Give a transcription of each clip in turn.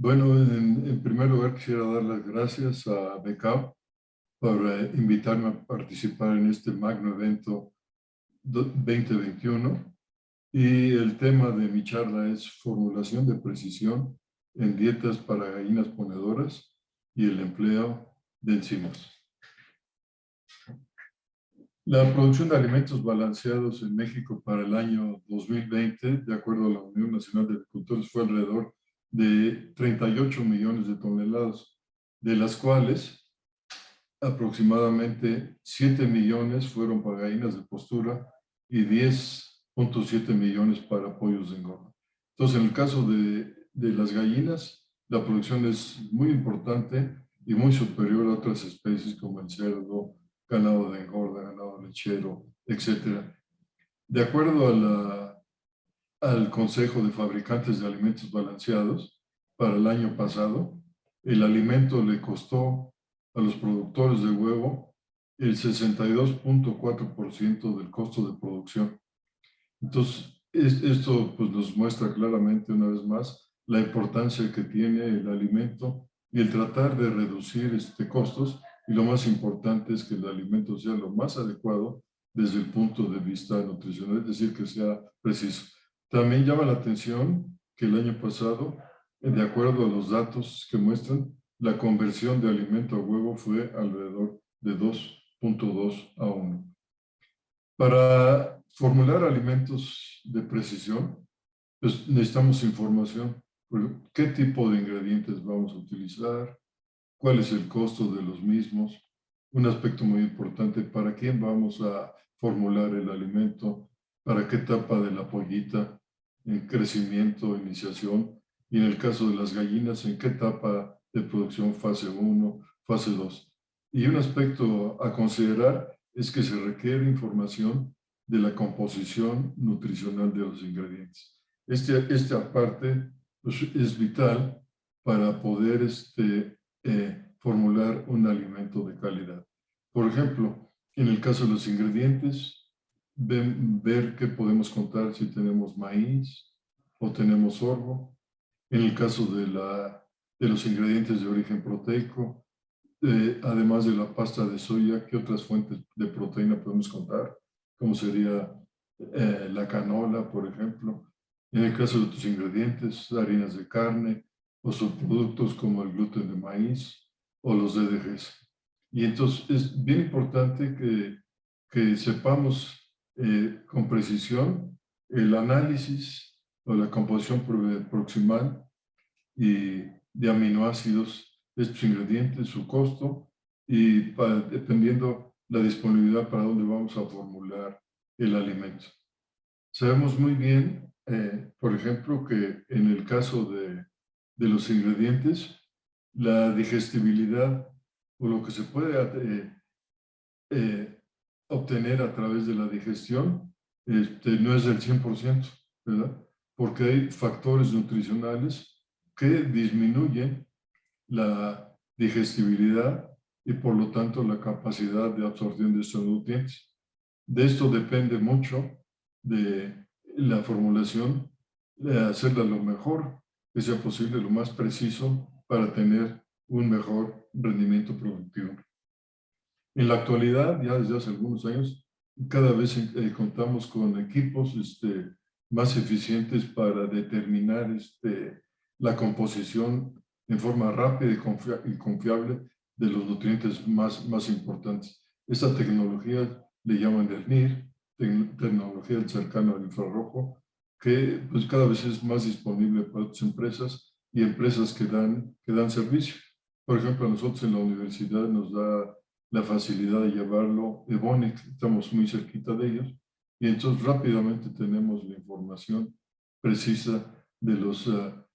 Bueno, en primer lugar quisiera dar las gracias a BECAP por invitarme a participar en este magno evento 2021. Y el tema de mi charla es formulación de precisión en dietas para gallinas ponedoras y el empleo de enzimas. La producción de alimentos balanceados en México para el año 2020, de acuerdo a la Unión Nacional de Agricultores, fue alrededor de 38 millones de toneladas, de las cuales aproximadamente 7 millones fueron para gallinas de postura y 10.7 millones para pollos de engorda. Entonces, en el caso de las gallinas, la producción es muy importante y muy superior a otras especies como el cerdo, ganado de engorda, ganado lechero, etc. De acuerdo al Consejo de Fabricantes de Alimentos Balanceados, para el año pasado, el alimento le costó a los productores de huevo el 62.4% del costo de producción. Entonces, esto pues, nos muestra claramente una vez más la importancia que tiene el alimento y el tratar de reducir costos, y lo más importante es que el alimento sea lo más adecuado desde el punto de vista nutricional, es decir, que sea preciso. También llama la atención que el año pasado, de acuerdo a los datos que muestran, la conversión de alimento a huevo fue alrededor de 2.2 a 1. Para formular alimentos de precisión, pues necesitamos información. ¿Qué tipo de ingredientes vamos a utilizar? ¿Cuál es el costo de los mismos? Un aspecto muy importante, ¿para quién vamos a formular el alimento? ¿Para qué etapa de la pollita? ¿En crecimiento, iniciación? Y en el caso de las gallinas, ¿en qué etapa de producción? Fase 1, fase 2. Y un aspecto a considerar es que se requiere información de la composición nutricional de los ingredientes. Esta parte pues, es vital para poder formular un alimento de calidad. Por ejemplo, en el caso de los ingredientes, ver qué podemos contar si tenemos maíz o tenemos sorgo. En el caso de los ingredientes de origen proteico, además de la pasta de soya, ¿qué otras fuentes de proteína podemos contar? Como sería la canola, por ejemplo. En el caso de tus ingredientes, harinas de carne o subproductos como el gluten de maíz o los DDGs. Y entonces es bien importante que sepamos con precisión el análisis o la composición proximal y de aminoácidos de estos ingredientes, su costo y dependiendo la disponibilidad para dónde vamos a formular el alimento. Sabemos muy bien, por ejemplo, que en el caso de los ingredientes, la digestibilidad o lo que se puede obtener a través de la digestión no es del 100%, ¿verdad? Porque hay factores nutricionales que disminuyen la digestibilidad y por lo tanto la capacidad de absorción de estos nutrientes. De esto depende mucho de la formulación, de hacerla lo mejor que sea posible, lo más preciso para tener un mejor rendimiento productivo. En la actualidad, ya desde hace algunos años, cada vez contamos con equipos más eficientes para determinar la composición en forma rápida y confiable de los nutrientes más importantes. Esta tecnología le llaman del NIR, tecnología del cercano al infrarrojo, que pues, cada vez es más disponible para otras empresas y empresas que dan servicio. Por ejemplo, a nosotros en la universidad nos da la facilidad de llevarlo Evonik, estamos muy cerquita de ellos, y entonces rápidamente tenemos la información precisa de los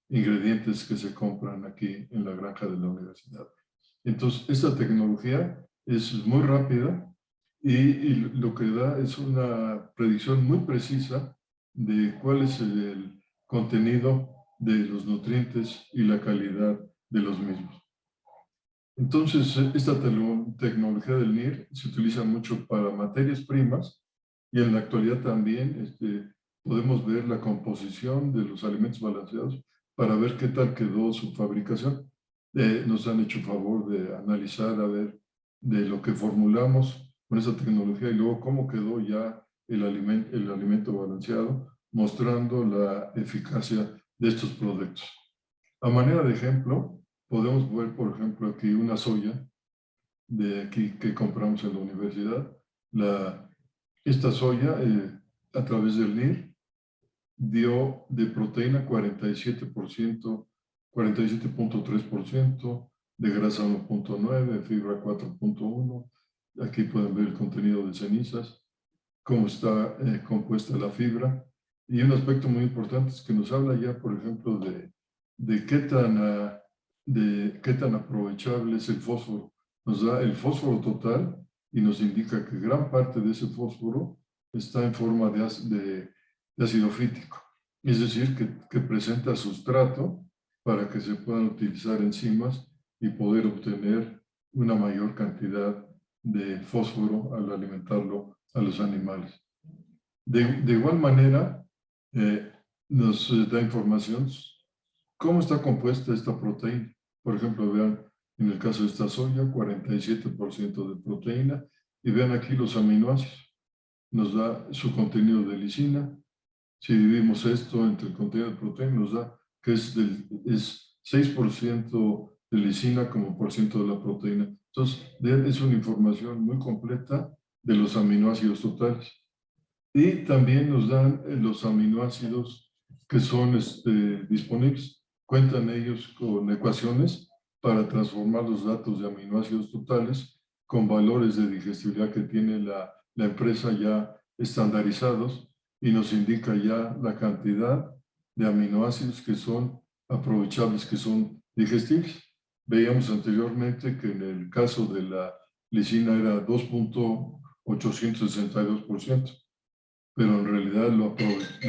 ingredientes que se compran aquí en la granja de la universidad. Entonces, esta tecnología es muy rápida y lo que da es una predicción muy precisa de cuál es el contenido de los nutrientes y la calidad de los mismos. Entonces, esta tecnología del NIR se utiliza mucho para materias primas y en la actualidad también podemos ver la composición de los alimentos balanceados para ver qué tal quedó su fabricación. Nos han hecho favor de analizar, a ver, de lo que formulamos con esa tecnología y luego cómo quedó ya el alimento balanceado, mostrando la eficacia de estos productos. A manera de ejemplo, podemos ver, por ejemplo, aquí una soya de aquí que compramos en la universidad. Esta soya, a través del NIR, dio de proteína 47%, 47.3%, de grasa 1.9%, fibra 4.1%. Aquí pueden ver el contenido de cenizas, cómo está compuesta la fibra. Y un aspecto muy importante es que nos habla ya, por ejemplo, de qué tan aprovechable es el fósforo. Nos da el fósforo total y nos indica que gran parte de ese fósforo está en forma de ácido fítico. Es decir, que presenta sustrato para que se puedan utilizar enzimas y poder obtener una mayor cantidad de fósforo al alimentarlo a los animales. De igual manera, nos da información cómo está compuesta esta proteína. Por ejemplo, vean, en el caso de esta soya, 47% de proteína, y vean aquí los aminoácidos. Nos da su contenido de lisina. Si dividimos esto entre el contenido de proteína, nos da que es 6% de lisina como por ciento de la proteína. Entonces, es una información muy completa de los aminoácidos totales. Y también nos dan los aminoácidos que son disponibles. Cuentan ellos con ecuaciones para transformar los datos de aminoácidos totales con valores de digestibilidad que tiene la empresa ya estandarizados y nos indica ya la cantidad de aminoácidos que son aprovechables, que son digestibles. Veíamos anteriormente que en el caso de la lisina era 2.862%, pero en realidad lo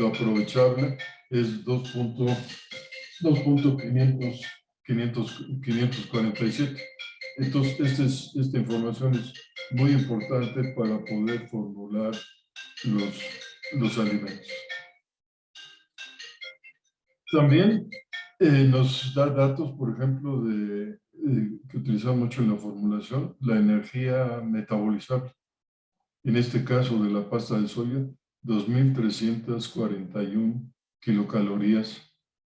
aprovechable es 2.547. Entonces, esta información es muy importante para poder formular los alimentos. También nos da datos, por ejemplo, que utilizamos mucho en la formulación, la energía metabolizable. En este caso de la pasta de soya, 2.341 kilocalorías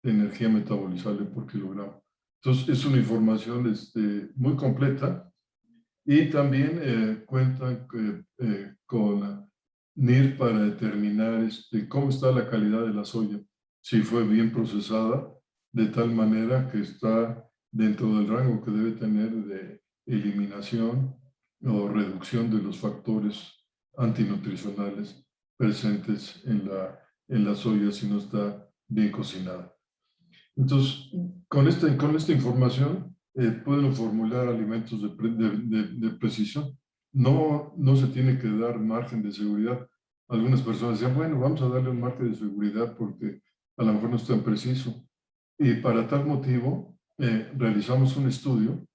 de energía metabolizable por kilogramo. Entonces, es una información muy completa y también cuentan con NIR para determinar cómo está la calidad de la soya, si fue bien procesada, de tal manera que está dentro del rango que debe tener de eliminación o reducción de los factores antinutricionales presentes en la soya si no está bien cocinada. Entonces, con esta información pueden formular alimentos de precisión. No se tiene que dar margen de seguridad. Algunas personas decían, bueno, vamos a darle un margen de seguridad porque a lo mejor no es tan preciso. Y para tal motivo, realizamos un estudio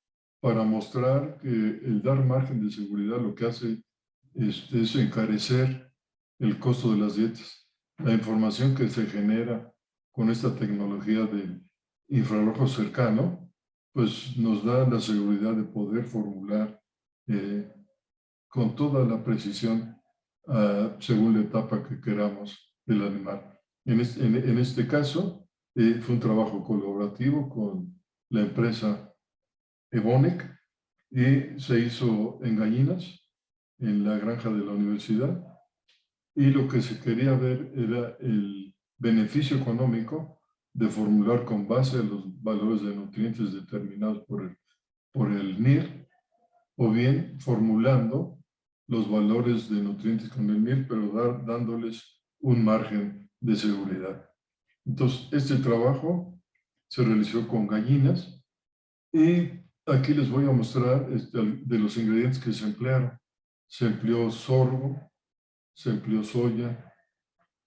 para mostrar que el dar margen de seguridad lo que hace es encarecer el costo de las dietas. La información que se genera con esta tecnología del infrarrojo cercano, pues nos da la seguridad de poder formular con toda la precisión según la etapa que queramos del animal. En este caso, fue un trabajo colaborativo con la empresa Evonik y se hizo en gallinas, en la granja de la universidad, y lo que se quería ver era el beneficio económico de formular con base a los valores de nutrientes determinados por el NIR, o bien formulando los valores de nutrientes con el NIR, pero dándoles un margen de seguridad. Entonces, este trabajo se realizó con gallinas y aquí les voy a mostrar de los ingredientes que se emplearon. Se empleó sorgo, se empleó soya,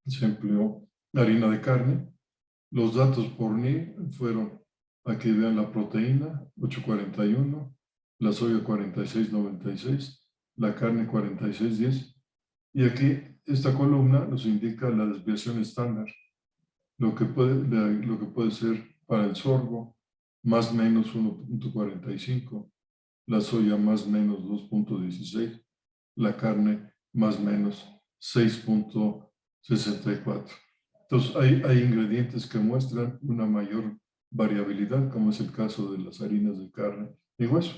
se empleó harina de carne. Los datos por NIR fueron, aquí vean la proteína, 841, la soya 4696, la carne 4610. Y aquí esta columna nos indica la desviación estándar, lo que puede ser para el sorgo, más o menos 1.45, la soya más o menos 2.16, la carne más o menos 6.64. Entonces, hay ingredientes que muestran una mayor variabilidad, como es el caso de las harinas de carne y hueso.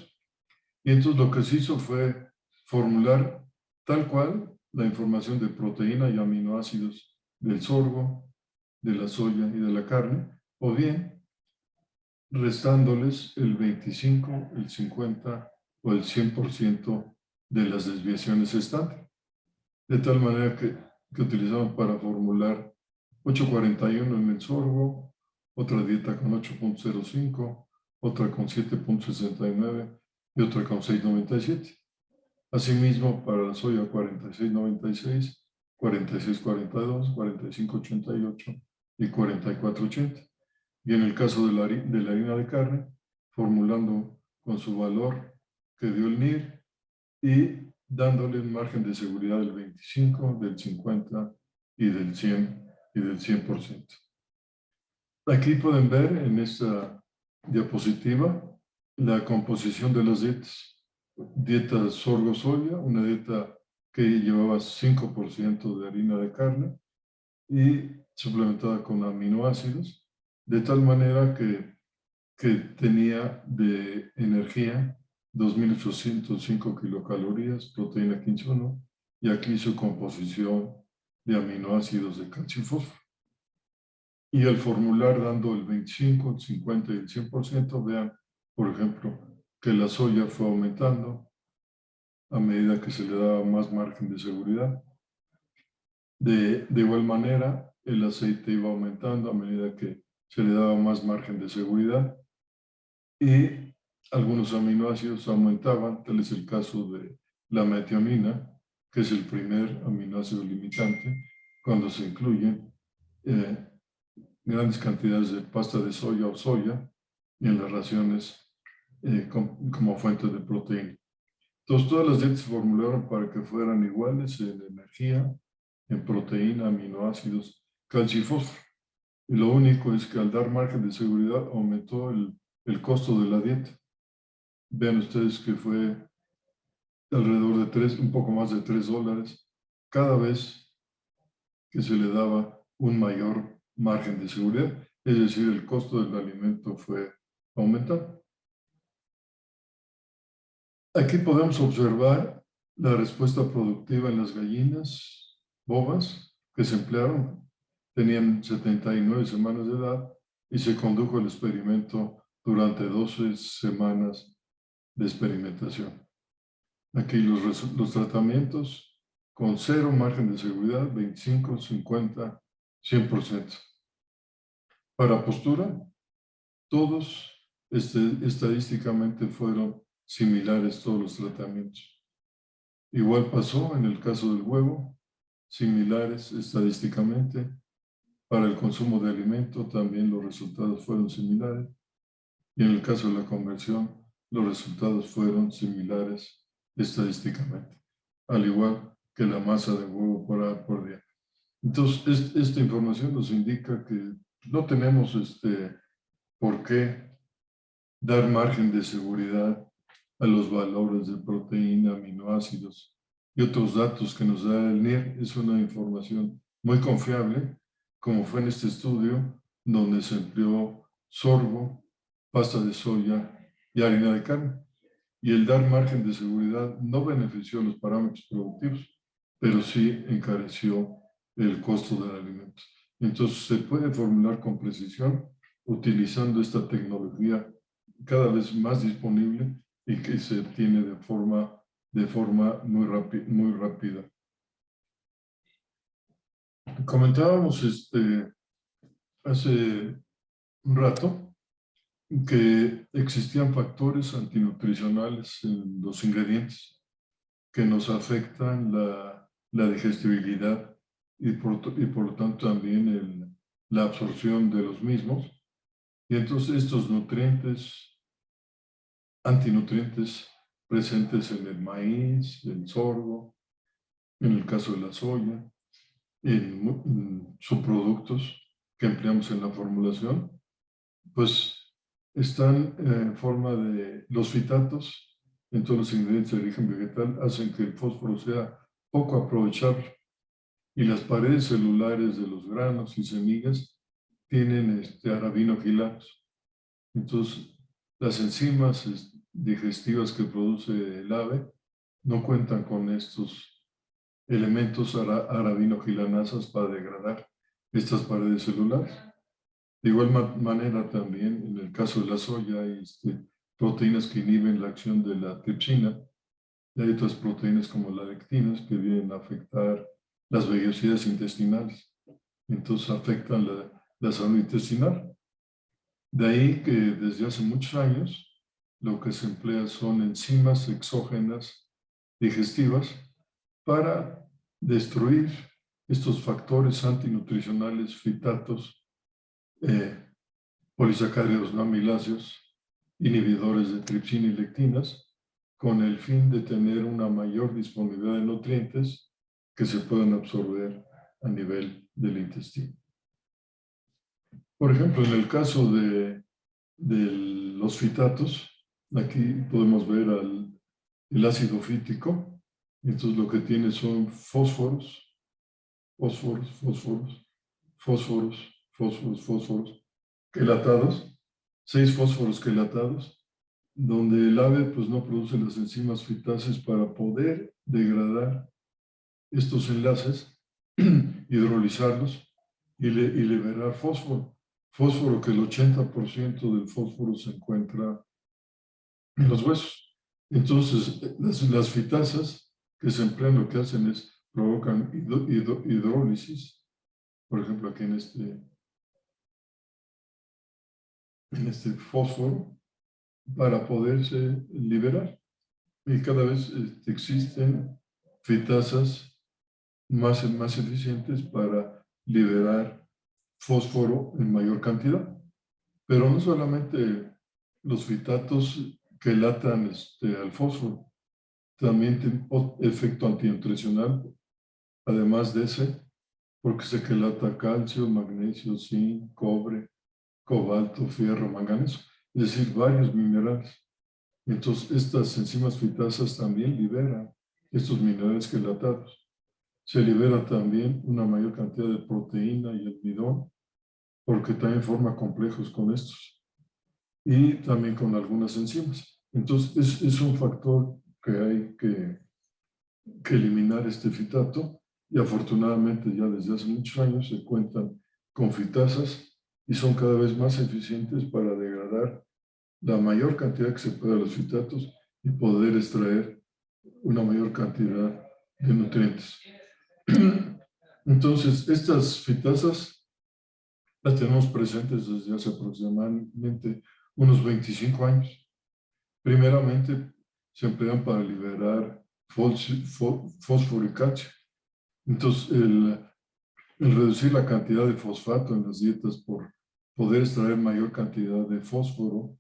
Y entonces lo que se hizo fue formular tal cual la información de proteína y aminoácidos del sorgo, de la soya y de la carne, o bien restándoles el 25, el 50 o el 100% de las desviaciones estándar. De tal manera que utilizamos para formular 8.41 en el sorgo, otra dieta con 8.05, otra con 7.69 y otra con 6.97. Asimismo, para la soya 46.96, 46.42, 45.88 y 44.80. Y en el caso de la harina de carne, formulando con su valor que dio el NIR y dándole un margen de seguridad del 25, del 50 y del 100 y del 100%. Aquí pueden ver en esta diapositiva la composición de las dietas. Dieta sorgo-soya, una dieta que llevaba 5% de harina de carne y suplementada con aminoácidos, de tal manera que tenía de energía 2.805 kilocalorías, proteína 15.1, y aquí su composición de aminoácidos de calcio y fósforo. Y al formular dando el 25, el 50 y el 100%, vean, por ejemplo, que la soya fue aumentando a medida que se le daba más margen de seguridad. De igual manera, el aceite iba aumentando a medida que se le daba más margen de seguridad. Y algunos aminoácidos aumentaban, tal es el caso de la metionina, que es el primer aminoácido limitante, cuando se incluyen grandes cantidades de pasta de soya o soya en las raciones como fuente de proteína. Entonces, todas las dietas se formularon para que fueran iguales en energía, en proteína, aminoácidos, calcio y fósforo. Y lo único es que al dar margen de seguridad aumentó el costo de la dieta. Vean ustedes que fue alrededor de un poco más de $3 cada vez que se le daba un mayor margen de seguridad. Es decir, el costo del alimento fue aumentando. Aquí podemos observar la respuesta productiva en las gallinas bobas que se emplearon. Tenían 79 semanas de edad y se condujo el experimento durante 12 semanas de experimentación. Aquí los tratamientos con 0 margen de seguridad, 25, 50, 100%. Para postura, todos estadísticamente fueron similares todos los tratamientos. Igual pasó en el caso del huevo, similares estadísticamente. Para el consumo de alimento también los resultados fueron similares. Y en el caso de la conversión, los resultados fueron similares estadísticamente, al igual que la masa de huevo por día. Entonces, esta información nos indica que no tenemos por qué dar margen de seguridad a los valores de proteína, aminoácidos y otros datos que nos da el NIR. Es una información muy confiable, como fue en este estudio, donde se empleó sorgo, pasta de soya y harina de carne. Y el dar margen de seguridad no benefició los parámetros productivos, pero sí encareció el costo del alimento. Entonces, se puede formular con precisión utilizando esta tecnología cada vez más disponible y que se obtiene de forma muy rápida. Comentábamos hace un rato que existían factores antinutricionales en los ingredientes que nos afectan la digestibilidad y por lo tanto también la absorción de los mismos. Y entonces estos antinutrientes presentes en el maíz, el sorgo, en el caso de la soya, en subproductos que empleamos en la formulación, pues están en forma de los fitatos, en todos los ingredientes de origen vegetal, hacen que el fósforo sea poco aprovechable. Y las paredes celulares de los granos y semillas tienen arabinoquilanos. Entonces, las enzimas digestivas que produce el ave no cuentan con estos elementos arabinogilanasas para degradar estas paredes celulares. De igual manera también, en el caso de la soya, hay proteínas que inhiben la acción de la tripsina, y hay otras proteínas como las lectinas que vienen a afectar las vellosidades intestinales. Entonces afectan la salud intestinal. De ahí que desde hace muchos años lo que se emplea son enzimas exógenas digestivas para destruir estos factores antinutricionales, fitatos, polisacáridos no amiláceos, inhibidores de tripsina y lectinas, con el fin de tener una mayor disponibilidad de nutrientes que se puedan absorber a nivel del intestino. Por ejemplo, en el caso de los fitatos, aquí podemos ver el ácido fítico. Entonces lo que tiene son fósforos, quelatados, 6 fósforos quelatados, donde el ave pues no produce las enzimas fitases para poder degradar estos enlaces, hidrolizarlos y liberar fósforo. Fósforo que el 80% del fósforo se encuentra en los huesos. Entonces, las fitasas que se emplean lo que hacen es provocan hidrólisis, por ejemplo aquí en este fósforo, para poderse liberar. Y cada vez existen fitasas más eficientes para liberar fósforo en mayor cantidad. Pero no solamente los fitatos quelatan al fósforo, también tienen efecto antinutricional, además de ese, porque se quelata calcio, magnesio, zinc, cobre, cobalto, fierro, manganeso, es decir, varios minerales. Entonces, estas enzimas fitasas también liberan estos minerales quelatados. Se libera también una mayor cantidad de proteína y almidón, porque también forma complejos con estos. Y también con algunas enzimas. Entonces, es un factor que hay que eliminar este fitato, y afortunadamente ya desde hace muchos años se cuentan con fitasas y son cada vez más eficientes para degradar la mayor cantidad que se pueda de los fitatos y poder extraer una mayor cantidad de nutrientes. Entonces, estas fitasas las tenemos presentes desde hace aproximadamente unos 25 años. Primeramente, se emplean para liberar fósforo y calcio. Entonces, el reducir la cantidad de fosfato en las dietas por poder extraer mayor cantidad de fósforo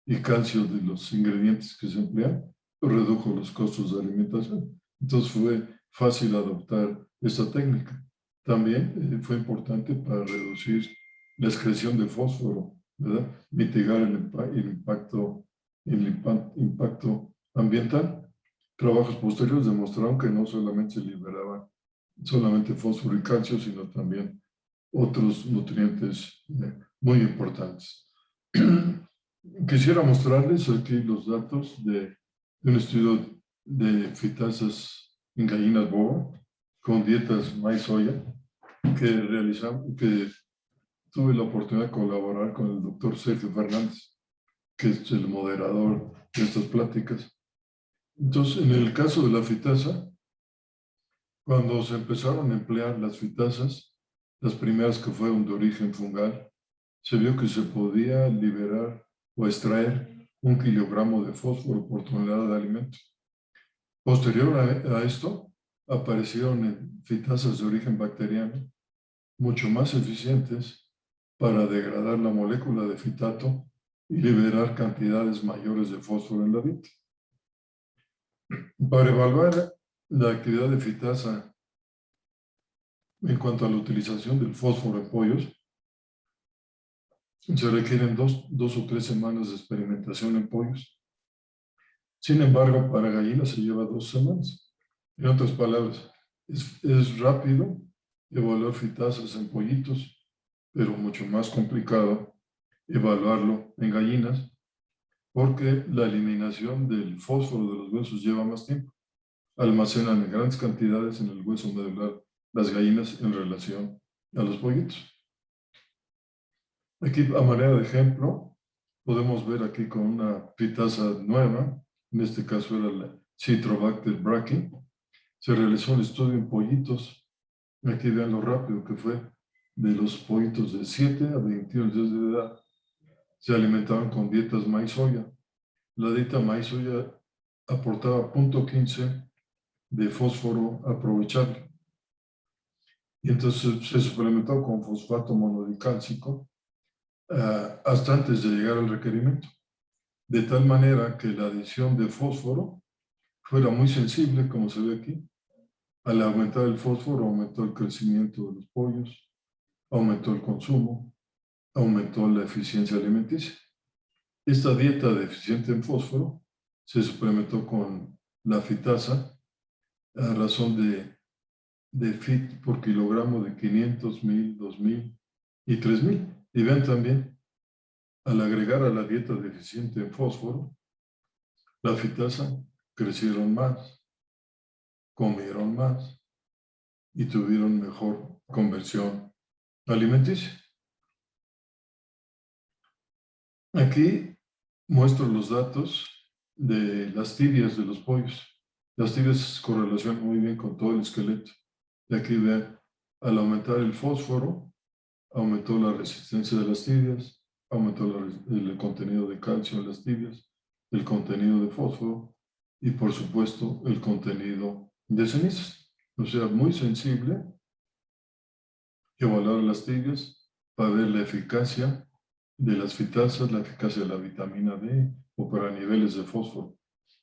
y calcio de los ingredientes que se emplean, pues redujo los costos de alimentación. Entonces, fue fácil adoptar esta técnica. También fue importante para reducir la excreción de fósforo, ¿verdad? Mitigar el impacto ambiental. Trabajos posteriores demostraron que no solamente se liberaba solamente fósforo y calcio, sino también otros nutrientes muy importantes. Quisiera mostrarles aquí los datos de un estudio de fitasas en gallinas bovo con dietas maíz-soya que tuve la oportunidad de colaborar con el doctor Sergio Fernández, que es el moderador de estas pláticas. Entonces, en el caso de la fitasa, cuando se empezaron a emplear las fitasas, las primeras que fueron de origen fungal, se vio que se podía liberar o extraer 1 kilogramo de fósforo por tonelada de alimento. Posterior a esto, aparecieron fitasas de origen bacteriano, mucho más eficientes para degradar la molécula de fitato y liberar cantidades mayores de fósforo en la dieta. Para evaluar la actividad de fitasa en cuanto a la utilización del fósforo en pollos, Se requieren dos o 3 semanas de experimentación en pollos. Sin embargo, para gallinas se lleva 2 semanas. En otras palabras, es rápido evaluar fitasas en pollitos, pero mucho más complicado evaluarlo en gallinas, porque la eliminación del fósforo de los huesos lleva más tiempo. Almacenan en grandes cantidades en el hueso medular las gallinas en relación a los pollitos. Aquí, a manera de ejemplo, podemos ver aquí con una fitasa nueva, en este caso era la Citrobacter brachy. Se realizó un estudio en pollitos. Aquí vean lo rápido que fue. De los pollitos de 7 a 21 días de edad, se alimentaban con dietas maíz-soya. La dieta maíz-soya aportaba 0.15 de fósforo aprovechable. Y entonces se suplementó con fosfato monodicálcico hasta antes de llegar al requerimiento, de tal manera que la adición de fósforo fuera muy sensible, como se ve aquí. Al aumentar el fósforo, aumentó el crecimiento de los pollos, aumentó el consumo, aumentó la eficiencia alimenticia. Esta dieta deficiente en fósforo se suplementó con la fitasa a razón de fit por kilogramo de 500, 1000, 2000 y 3000. Y vean también, al agregar a la dieta deficiente en fósforo, la fitasa crecieron más, comieron más y tuvieron mejor conversión alimenticia. Aquí muestro los datos de las tibias de los pollos. Las tibias se correlacionan muy bien con todo el esqueleto. Y aquí vean, al aumentar el fósforo, aumentó la resistencia de las tibias, aumentó el contenido de calcio en las tibias, el contenido de fósforo y, por supuesto, el contenido de cenizas. O sea, muy sensible evaluar las tibias para ver la eficacia de las fitasas, la eficacia de la vitamina D o para niveles de fósforo.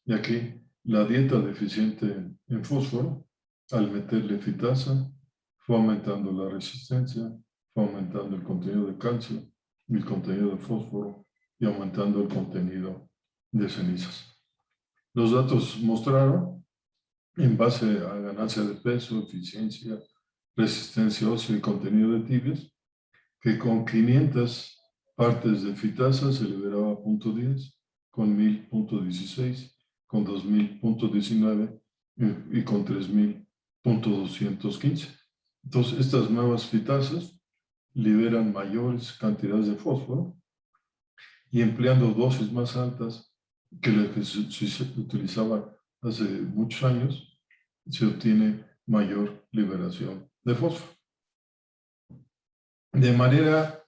Y aquí la dieta deficiente en fósforo, al meterle fitasa, fue aumentando la resistencia, fue aumentando el contenido de calcio, el contenido de fósforo y aumentando el contenido de cenizas. Los datos mostraron, en base a ganancia de peso, eficiencia, resistencia ósea y contenido de tibias, que con 500 partes de fitasa se liberaba 0.10, con 1000 0.16, con 2000 0.19 y con 3000 0.215. Entonces, estas nuevas fitasas liberan mayores cantidades de fósforo y empleando dosis más altas que las que se utilizaban hace muchos años, se obtiene mayor liberación de fósforo. De manera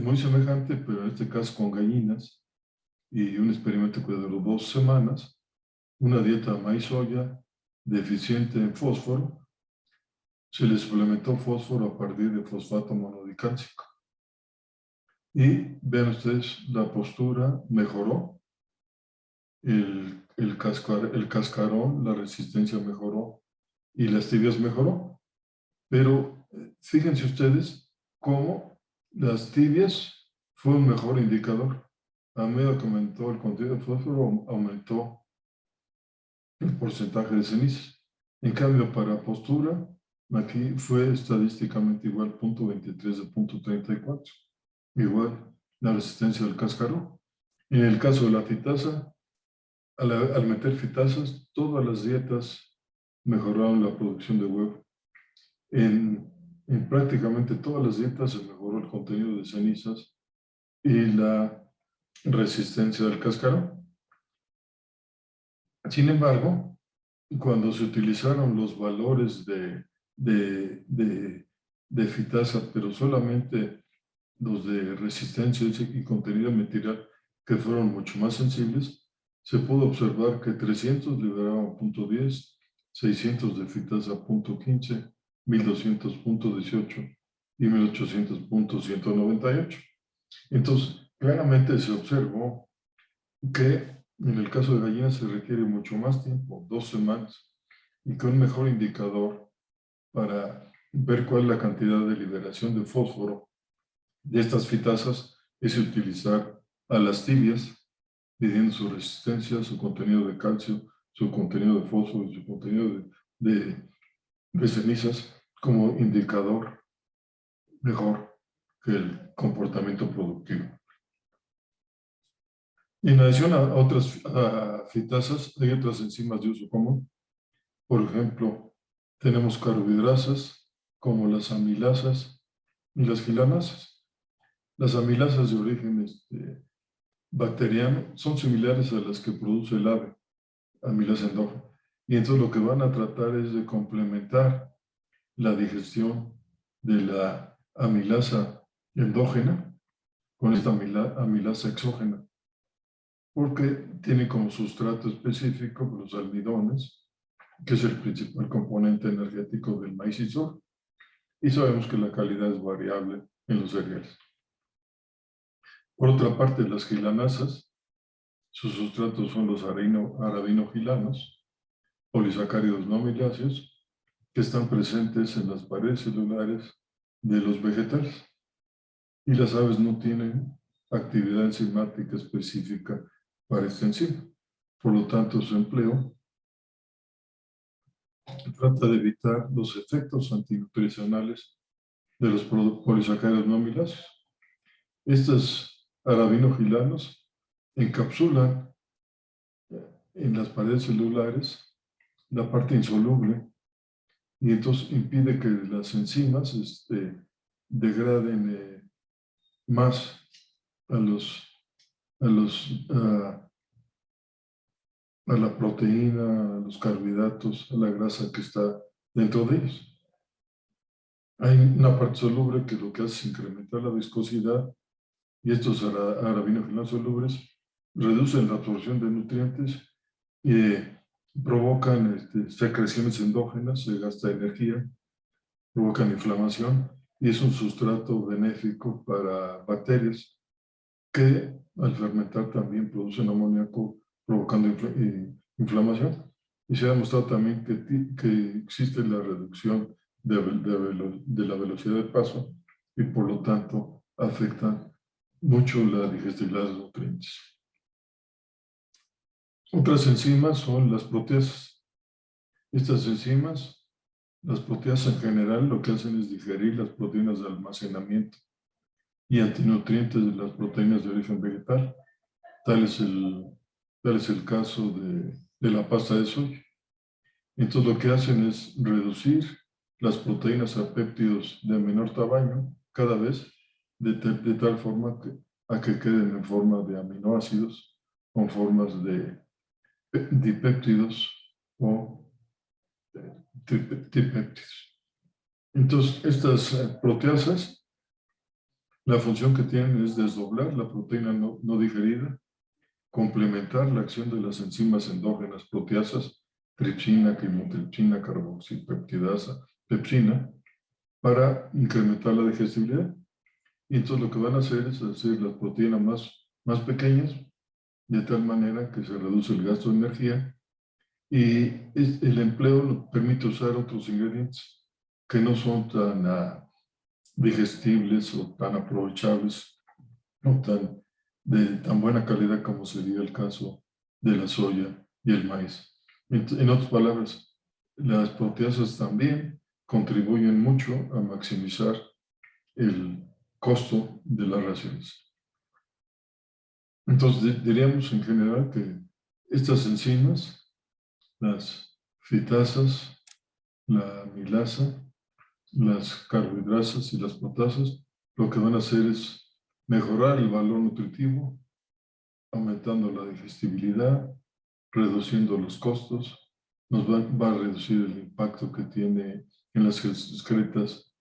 muy semejante, pero en este caso con gallinas, y un experimento que duró 2 semanas, una dieta maíz-soya deficiente en fósforo, se le suplementó fósforo a partir de fosfato monodicálcico. Y vean ustedes, la postura mejoró, el cascarón, la resistencia mejoró y las tibias mejoró. Pero fíjense ustedes cómo las tibias fue un mejor indicador. A medida que aumentó el contenido de fósforo, aumentó el porcentaje de cenizas. En cambio, para postura, aquí fue estadísticamente igual, 0.23 de 0.34. Igual la resistencia del cascarón. En el caso de la fitasa, al meter fitasas, todas las dietas mejoraron la producción de huevo. En prácticamente todas las dietas se mejoró el contenido de cenizas y la resistencia del cascarón. Sin embargo, cuando se utilizaron los valores de fitasa, pero solamente los de resistencia y contenido material, que fueron mucho más sensibles, se pudo observar que 300 liberaban 0.10, 600 de fitasa 0.15, 1200 0.18 y 1800 0.198. Entonces, claramente se observó que en el caso de gallinas se requiere mucho más tiempo, 2 semanas, y que un mejor indicador para ver cuál es la cantidad de liberación de fósforo de estas fitasas es utilizar a las tibias, midiendo su resistencia, su contenido de calcio, su contenido de fósforo y su contenido de cenizas como indicador mejor que el comportamiento productivo. En adición a otras fitasas, hay otras enzimas de uso común. Por ejemplo, tenemos carbohidrasas como las amilasas y las gilanasas. Las amilasas de origen bacteriano son similares a las que produce el ave, amilasa endógena. Y entonces lo que van a tratar es de complementar la digestión de la amilasa endógena con esta amilasa exógena, porque tiene como sustrato específico los almidones, que es el principal componente energético del maíz y sorgo. Y sabemos que la calidad es variable en los cereales. Por otra parte, las gilanasas, sus sustratos son los arabinogilanos, polisacáridos no amiláceos, que están presentes en las paredes celulares de los vegetales. Y las aves no tienen actividad enzimática específica para esta enzima. Por lo tanto, su empleo trata de evitar los efectos antinutricionales de los polisacáridos no amiláceos. Estos arabinogilanos encapsulan en las paredes celulares la parte insoluble y entonces impide que las enzimas degraden más a la proteína, a los carbohidratos, a la grasa que está dentro de ellos. Hay una parte soluble que lo que hace es incrementar la viscosidad y estos arabinogilanos solubles reducen la absorción de nutrientes y provocan secreciones endógenas, se gasta energía, provocan inflamación y es un sustrato benéfico para bacterias que al fermentar también producen amoníaco provocando inflamación. Y se ha demostrado también que existe la reducción de la velocidad de paso y por lo tanto afectan mucho la digestibilidad de los nutrientes. Otras enzimas son las proteasas. Estas enzimas, las proteasas en general, lo que hacen es digerir las proteínas de almacenamiento y antinutrientes de las proteínas de origen vegetal. Tal es el caso de la pasta de soya. Entonces lo que hacen es reducir las proteínas a péptidos de menor tamaño cada vez de tal forma que queden en forma de aminoácidos con formas de dipéptidos o tripéptidos. Entonces estas proteasas, la función que tienen es desdoblar la proteína no digerida, complementar la acción de las enzimas endógenas proteasas, tripsina, quimotripsina, carboxipeptidasa, pepsina, para incrementar la digestibilidad. Y entonces lo que van a hacer es hacer las proteínas más pequeñas, de tal manera que se reduce el gasto de energía y el empleo permite usar otros ingredientes que no son tan digestibles o tan aprovechables o de tan buena calidad como sería el caso de la soya y el maíz. En otras palabras, las proteasas también contribuyen mucho a maximizar el costo de las raciones. Entonces diríamos en general que estas enzimas, las fitasas, la amilasa, las carbohidrasas y las proteasas, lo que van a hacer es mejorar el valor nutritivo, aumentando la digestibilidad, reduciendo los costos, va a reducir el impacto que tiene en las excretas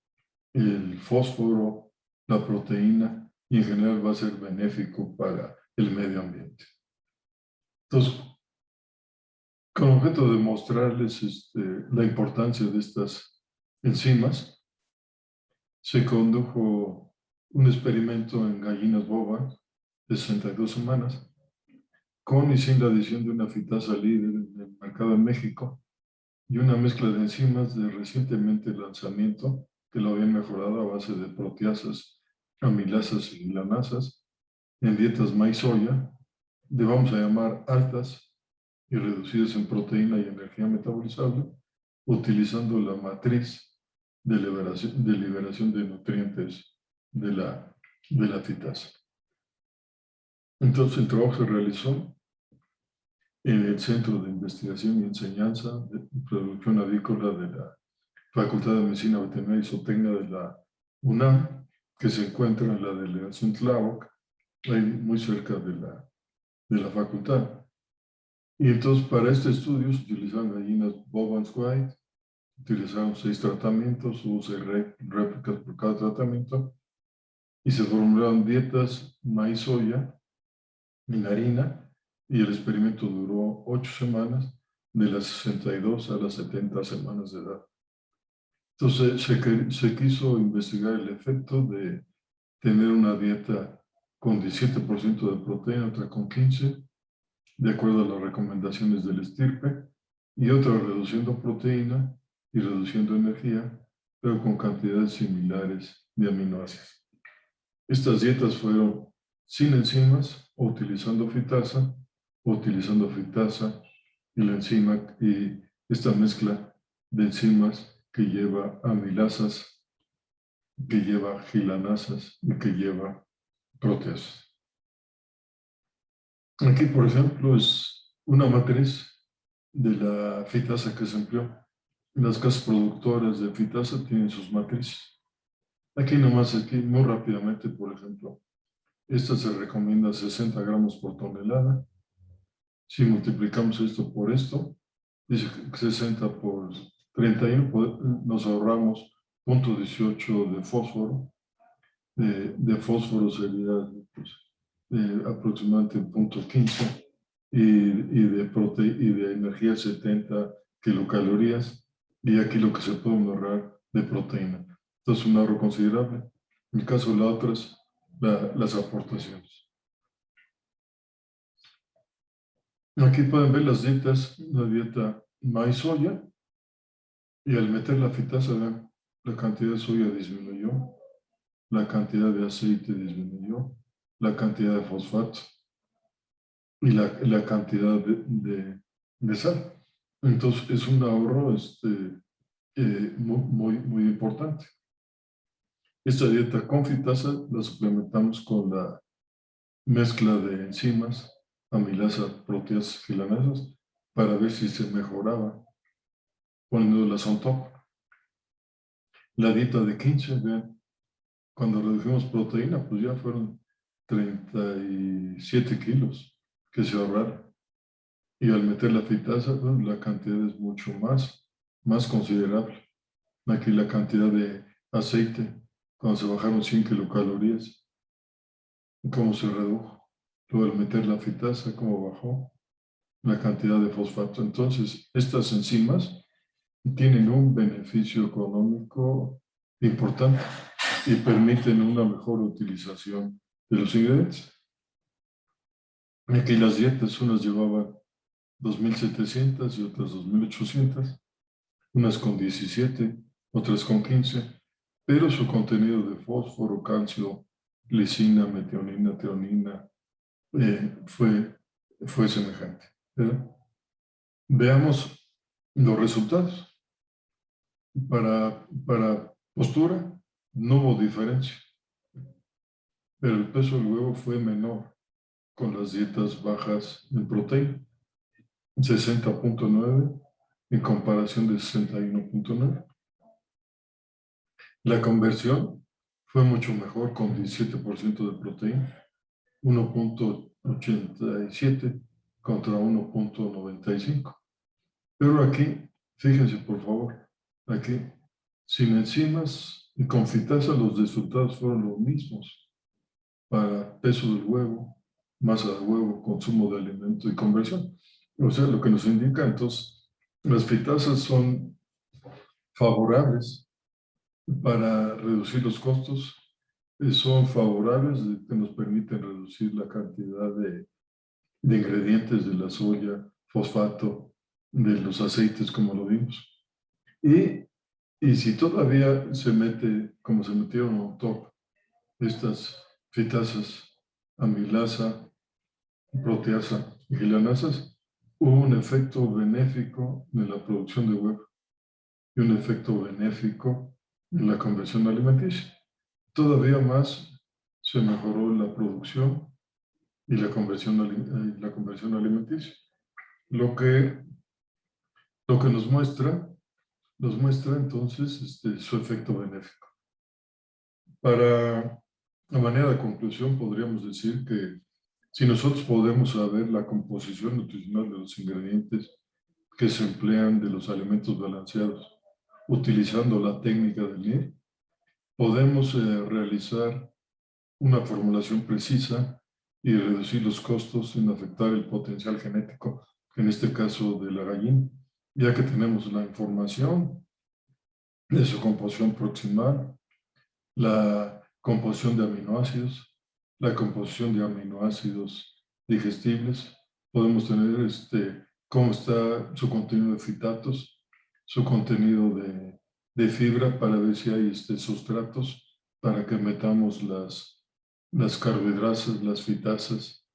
el fósforo, la proteína, y en general va a ser benéfico para el medio ambiente. Entonces, con objeto de mostrarles la importancia de estas enzimas, se condujo un experimento en gallinas bovas de 62 semanas, con y sin la adición de una fitasa líder en el mercado en México y una mezcla de enzimas de recientemente lanzamiento que lo habían mejorado a base de proteasas, amilasas y gilanasas en dietas maíz-soya, le vamos a llamar altas y reducidas en proteína y energía metabolizable, utilizando la matriz de liberación de nutrientes de la fitasa. Entonces, el trabajo se realizó en el Centro de Investigación y Enseñanza de Producción Avícola de la Facultad de Medicina Veterinaria y Zootecnia de la UNAM, que se encuentra en la delegación Tláhuac, ahí muy cerca de la facultad. Y entonces, para este estudio se utilizaron gallinas Bowens White, utilizaron 6 tratamientos, hubo 6 réplicas por cada tratamiento, y se formularon dietas maíz-soya en harina, y el experimento duró 8 semanas, de las 62 a las 70 semanas de edad. Entonces, se quiso investigar el efecto de tener una dieta con 17% de proteína, otra con 15%, de acuerdo a las recomendaciones del estirpe, y otra reduciendo proteína y reduciendo energía, pero con cantidades similares de aminoácidos. Estas dietas fueron sin enzimas, o utilizando fitasa y la enzima y esta mezcla de enzimas que lleva amilasas, que lleva gilanasas y que lleva proteasas. Aquí, por ejemplo, es una matriz de la fitasa que se empleó. Las casas productoras de fitasa tienen sus matrices. Aquí nomás, aquí muy rápidamente, por ejemplo, esta se recomienda 60 gramos por tonelada. Si multiplicamos esto por esto, dice que 60 por 31, nos ahorramos 0.18 de fósforo. De fósforo sería pues, aproximadamente 0.15 y de energía 70 kilocalorías, y aquí lo que se puede ahorrar de proteína. Entonces, un ahorro considerable. En el caso de la otra es las aportaciones. Aquí pueden ver las dietas, la dieta maíz-soya, y al meter la fitasa, vean, la cantidad de soya disminuyó, la cantidad de aceite disminuyó, la cantidad de fosfato y la cantidad de sal. Entonces, es un ahorro muy importante. Esta dieta con fitasa la suplementamos con la mezcla de enzimas, amilasas, proteasas, gilanasas, para ver si se mejoraba poniéndolas on top. La dieta de 15, vean, cuando redujimos proteína, pues ya fueron 37 kilos que se ahorraron. Y al meter la fitasa, pues, la cantidad es mucho más considerable. Aquí la cantidad de aceite, cuando se bajaron 100 kilocalorías, cómo se redujo. Luego al meter la fitasa, cómo bajó la cantidad de fosfato. Entonces, estas enzimas tienen un beneficio económico importante y permiten una mejor utilización de los ingredientes. Aquí las dietas, unas llevaban 2.700 y otras 2.800, unas con 17, otras con 15, pero su contenido de fósforo, calcio, lisina, metionina, treonina fue semejante. ¿Verdad? Veamos los resultados. Para postura no hubo diferencia, pero el peso del huevo fue menor con las dietas bajas en proteína, 60.9 en comparación de 61.9. La conversión fue mucho mejor con 17% de proteína, 1.87 contra 1.95. Pero aquí, fíjense por favor, aquí, sin enzimas y con fitasa, los resultados fueron los mismos para peso del huevo, masa del huevo, consumo de alimento y conversión. O sea, lo que nos indica entonces, las fitasas son favorables para reducir los costos, son favorables que nos permiten reducir la cantidad de ingredientes de la soya, fosfato, de los aceites, como lo vimos. Y si todavía se mete, como se metieron on top, estas fitasas amilasa, proteasa y gilanasas, hubo un efecto benéfico en la producción de huevo y un efecto benéfico en la conversión alimenticia. Todavía más se mejoró la producción y la conversión alimenticia. Lo que nos muestra entonces su efecto benéfico. A manera de conclusión, podríamos decir que si nosotros podemos saber la composición nutricional de los ingredientes que se emplean de los alimentos balanceados, utilizando la técnica del NIR, podemos realizar una formulación precisa y reducir los costos sin afectar el potencial genético, en este caso de la gallina, ya que tenemos la información de su composición proximal, la composición de aminoácidos, la composición de aminoácidos digestibles, podemos tener cómo está su contenido de fitatos, su contenido de fibra para ver si hay sustratos para que metamos las carbohidrasas, las fitasas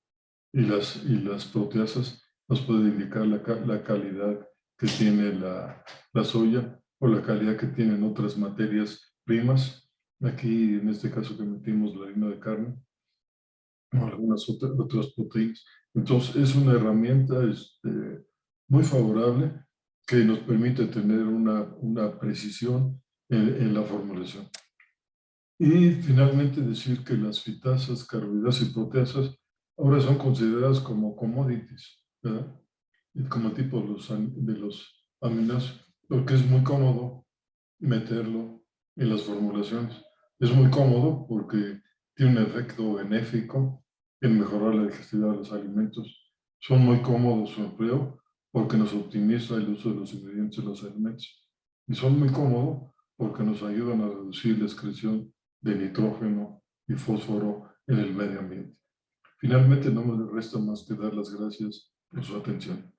y las proteasas. Nos puede indicar la calidad que tiene la soya o la calidad que tienen otras materias primas. Aquí, en este caso, que metimos la harina de carne o algunas otras proteínas. Entonces, es una herramienta muy favorable que nos permite tener una precisión en la formulación. Y finalmente decir que las fitasas, carbohidratos y proteasas ahora son consideradas como commodities, ¿verdad? Como tipo de los aminoácidos, porque es muy cómodo meterlo en las formulaciones. Es muy cómodo porque tiene un efecto benéfico en mejorar la digestibilidad de los alimentos. Son muy cómodos su empleo porque nos optimiza el uso de los ingredientes de los alimentos. Y son muy cómodos porque nos ayudan a reducir la excreción de nitrógeno y fósforo en el medio ambiente. Finalmente, no me resta más que dar las gracias por su atención.